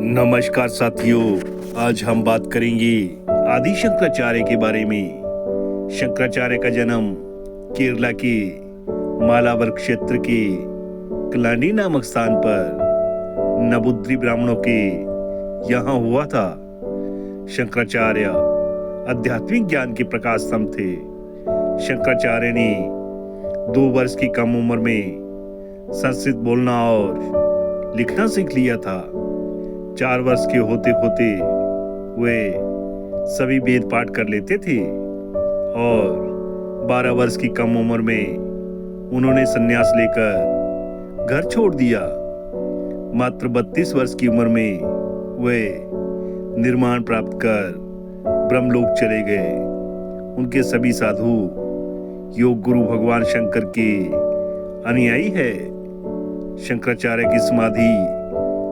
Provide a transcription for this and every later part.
नमस्कार साथियों, आज हम बात करेंगे आदि शंकराचार्य के बारे में। शंकराचार्य का जन्म केरला के मालाबार क्षेत्र के कलांडी नामक स्थान पर नबूद्री ब्राह्मणों के यहाँ हुआ था। शंकराचार्य आध्यात्मिक ज्ञान के प्रकाश स्तंभ थे। शंकराचार्य ने 2 वर्ष की कम उम्र में संस्कृत बोलना और लिखना सीख लिया था। 4 वर्ष के होते होते वे सभी वेद पाठ कर लेते थे और 12 वर्ष की कम उम्र में उन्होंने संन्यास लेकर घर छोड़ दिया। मात्र 32 वर्ष की उम्र में वे निर्माण प्राप्त कर ब्रह्मलोक चले गए। उनके सभी साधु योग गुरु भगवान शंकर के अनुयायी है। शंकराचार्य की समाधि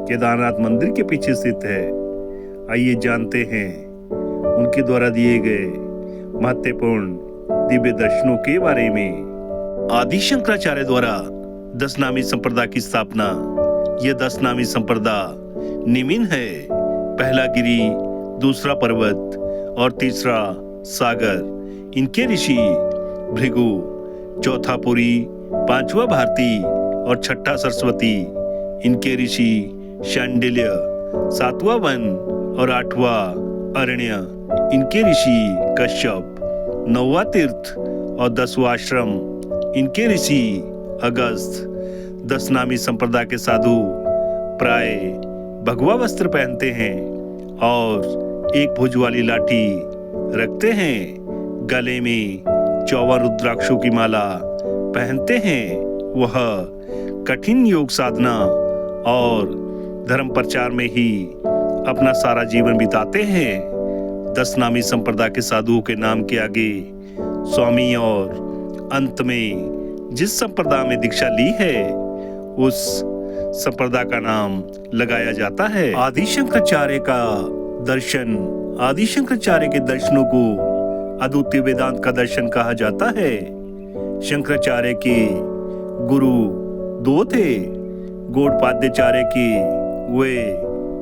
केदारनाथ मंदिर के पीछे स्थित है। आइए जानते हैं उनके द्वारा दिए गए महत्वपूर्ण दिव्य दर्शनों के बारे में। आदि शंकराचार्य द्वारा 10 नामी संप्रदाय की स्थापना। यह 10 नामी संप्रदाय निम्न है: पहला गिरी, दूसरा पर्वत और तीसरा सागर। इनके ऋषि भृगु, चौथा पुरी, 5वां भारती और 6ठा सरस्वती। इनके ऋषि शांडिल्य, 7वां वन और 8वां अरण्य। इनके ऋषि कश्यप, 9वां तीर्थ और 10वां आश्रम। इनके ऋषि अगस्त्य। 10 नामी संप्रदाय के साधु प्राय भगवा वस्त्र पहनते हैं और एक भुज वाली लाठी रखते हैं। गले में 54 रुद्राक्षों की माला पहनते हैं। वह कठिन योग साधना और धर्म प्रचार में ही अपना सारा जीवन बिताते हैं। 10 नामी संप्रदाय के साधुओं के नाम के आगे स्वामी और अंत में जिस संप्रदाय में दीक्षा ली है उस संप्रदाय का नाम लगाया जाता है। आदि शंकराचार्य का दर्शन। आदि शंकराचार्य के दर्शनों को अद्वितीय वेदांत का दर्शन कहा जाता है। शंकराचार्य के गुरु 2 थे। गौड़पाद्याचार्य के वे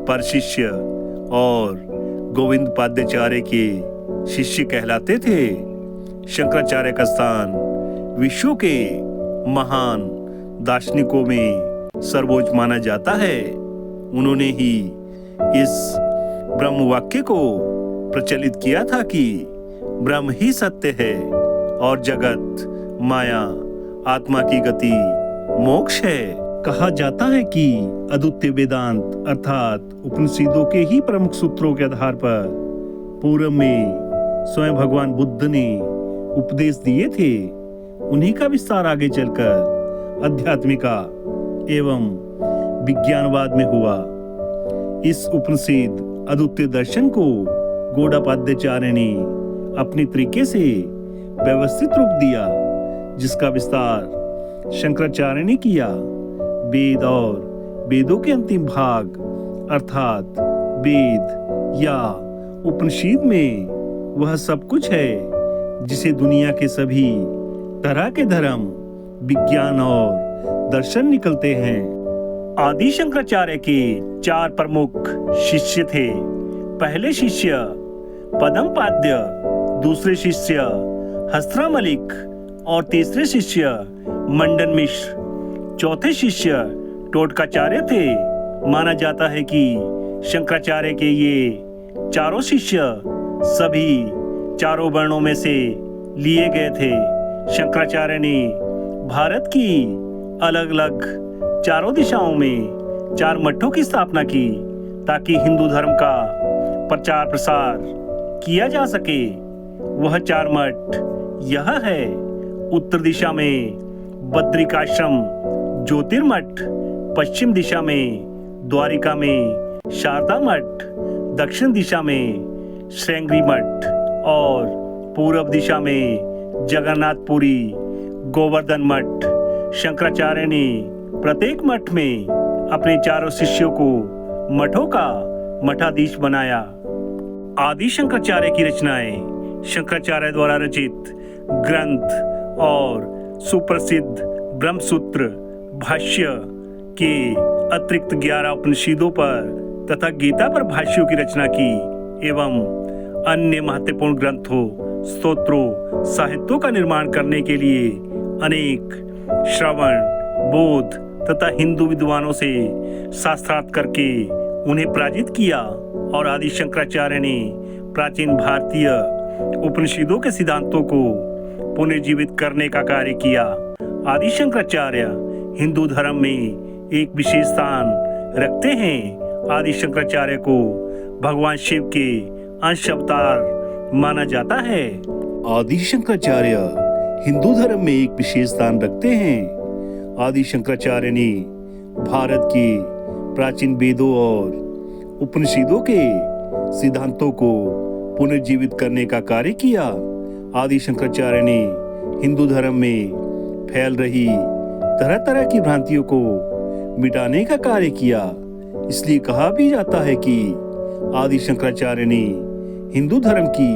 परशिष्य और गोविंद पाद्याचार्य के शिष्य कहलाते थे। शंकराचार्य का स्थान विश्व के महान दार्शनिकों में सर्वोच्च माना जाता है। उन्होंने ही इस ब्रह्म वाक्य को प्रचलित किया था कि ब्रह्म ही सत्य है और जगत माया, आत्मा की गति मोक्ष है। कहा जाता है कि अद्वितीय वेदांत अर्थात उपनिषदों के ही प्रमुख सूत्रों के आधार पर पूर्व में स्वयं भगवान बुद्ध ने उपदेश दिए थे। उन्हीं का विस्तार आगे चलकर आध्यात्मिका एवं विज्ञानवाद में हुआ। इस उपनिषद अद्वितीय दर्शन को गौड़पाद्याचार्य ने अपने तरीके से व्यवस्थित रूप दिया, जिसका विस्तार शंकराचार्य ने किया। वेद और वेदों के अंतिम भाग अर्थात वेद या उपनिषद में वह सब कुछ है जिसे दुनिया के सभी तरह के धर्म, विज्ञान और दर्शन निकलते हैं। आदि शंकराचार्य के 4 प्रमुख शिष्य थे। पहले शिष्य पद्मपाद्य, दूसरे शिष्य हस्त्रामलिक और तीसरे शिष्य मंडन मिश्र। चौथे शिष्य टोटकाचार्य थे। माना जाता है कि शंकराचार्य के ये 4 शिष्य सभी 4 वर्णों में से लिए गए थे। शंकराचार्य ने भारत की अलग अलग 4 दिशाओं में 4 मठों की स्थापना की ताकि हिंदू धर्म का प्रचार प्रसार किया जा सके। वह 4 मठ यह है: उत्तर दिशा में बद्रिकाश्रम ज्योतिर्मठ, पश्चिम दिशा में द्वारिका में शारदा मठ, दक्षिण दिशा में श्रृंगेरी मठ और पूर्व दिशा में जगन्नाथपुरी गोवर्धन मठ। शंकराचार्य ने प्रत्येक मठ में अपने 4 शिष्यों को मठों का मठाधीश बनाया। आदि शंकराचार्य की रचनाएं। शंकराचार्य द्वारा रचित ग्रंथ और सुप्रसिद्ध ब्रह्मसूत्र भाष्य के अतिरिक्त 11 उपनिषदों पर तथा गीता पर भाष्यों की रचना की एवं अन्य महत्वपूर्ण ग्रंथों, स्तोत्रों, साहित्यों का निर्माण करने के लिए अनेक श्रवण, बौद्ध तथा हिंदू विद्वानों से शास्त्रार्थ करके उन्हें पराजित किया और आदि शंकराचार्य ने प्राचीन भारतीय उपनिषदों के सिद्धांतों को पुनर्जीवित करने का कार्य किया। आदि शंकराचार्य हिंदू धर्म में एक विशेष स्थान रखते हैं। आदि शंकराचार्य को भगवान शिव के अंश अवतार माना जाता है। आदि शंकराचार्य हिंदू धर्म में एक विशेष स्थान रखते हैं। आदि शंकराचार्य ने भारत के प्राचीन वेदों और उपनिषदों के सिद्धांतों को पुनर्जीवित करने का कार्य किया। आदि शंकराचार्य ने हिंदू धर्म में फैल रही तरह तरह की भ्रांतियों को मिटाने का कार्य किया। इसलिए कहा भी जाता है कि आदि शंकराचार्य ने हिंदू धर्म की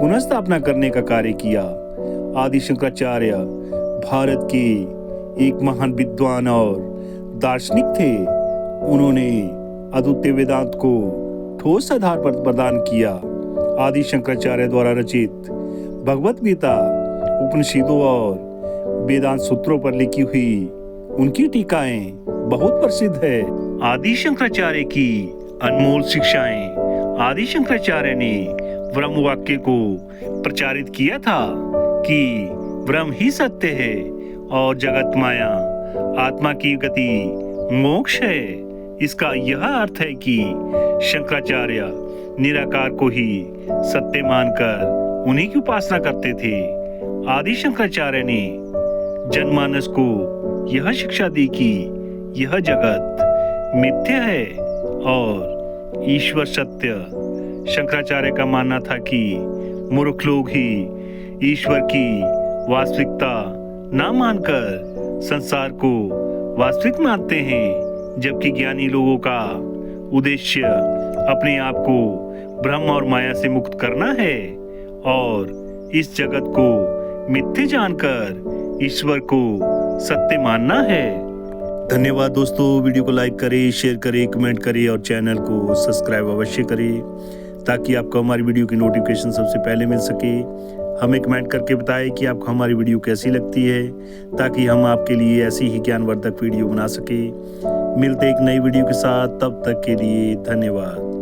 पुनः स्थापना करने का कार्य किया। आदि शंकराचार्य भारत के एक महान विद्वान और दार्शनिक थे। उन्होंने अद्वितीय वेदांत को ठोस आधार पर प्रदान किया। आदि शंकराचार्य द्वारा रचित भगवत गीता, उपनिषदों और वेदांत सूत्रों पर लिखी हुई उनकी टीकाएं बहुत प्रसिद्ध है। आदि शंकराचार्य की अनमोल शिक्षाएं। आदि शंकराचार्य ने ब्रह्म वाक्य को प्रचारित किया था कि ब्रह्म ही सत्य है और जगत माया, आत्मा की गति मोक्ष है। इसका यह अर्थ है कि शंकराचार्य निराकार को ही सत्य मानकर उन्हीं की उपासना करते थे। आदि शंकराचार्य ने जनमानस को यह शिक्षा दी कि यह जगत मिथ्या है और ईश्वर सत्य। शंकराचार्य का मानना था कि मूर्ख लोग ही ईश्वर की वास्तविकता ना मानकर संसार को वास्तविक मानते हैं, जबकि ज्ञानी लोगों का उद्देश्य अपने आप को ब्रह्म और माया से मुक्त करना है और इस जगत को मिथ्या जानकर ईश्वर को सत्य मानना है। धन्यवाद दोस्तों। वीडियो को लाइक करें, शेयर करें, कमेंट करें और चैनल को सब्सक्राइब अवश्य करें ताकि आपको हमारी वीडियो की नोटिफिकेशन सबसे पहले मिल सके। हमें कमेंट करके बताएं कि आपको हमारी वीडियो कैसी लगती है ताकि हम आपके लिए ऐसी ही ज्ञानवर्धक वीडियो बना सके। मिलते एक नई वीडियो के साथ, तब तक के लिए धन्यवाद।